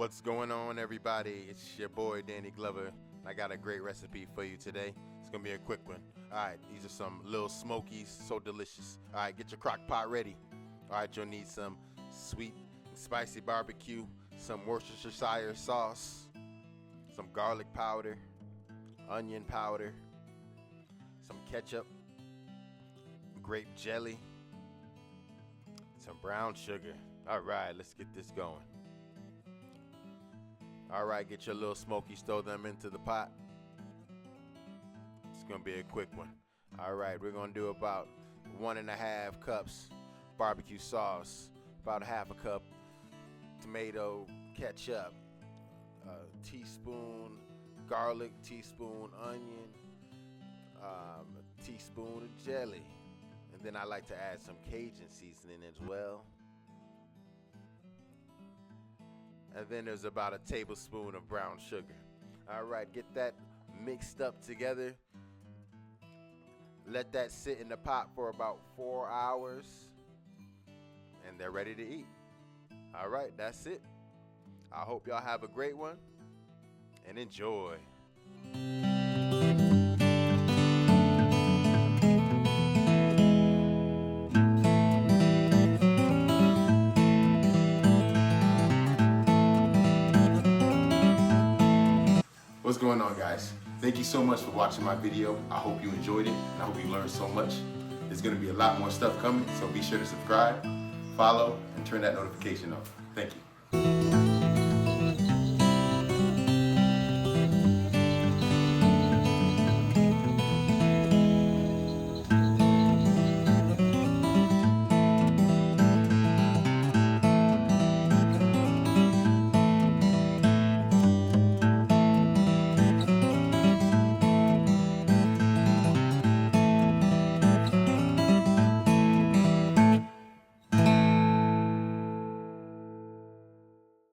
What's going on, everybody? It's your boy Danny Glover. I got a great recipe for you today. It's gonna be a quick one. All right, these are some Lil Smokies, so delicious. All right, get your crock pot ready. All right, you'll need some sweet and spicy barbecue, some Worcestershire sauce, some garlic powder, onion powder, some ketchup, grape jelly, some brown sugar. All right, let's get this going. All right, get your little smokies, throw them into the pot. It's gonna be a quick one. All right, we're gonna do about 1.5 cups barbecue sauce, about 1/2 cup tomato ketchup, a teaspoon garlic, teaspoon onion, a teaspoon of jelly. And then I like to add some Cajun seasoning as well. And then there's about a tablespoon of brown sugar. All right, get that mixed up together. Let that sit in the pot for about 4 hours, and they're ready to eat. All right, that's it. I hope y'all have a great one and enjoy. What's going on, guys? Thank you so much for watching my video. I hope you enjoyed it, and I hope you learned so much. There's gonna be a lot more stuff coming, so be sure to subscribe, follow, and turn that notification on. Thank you.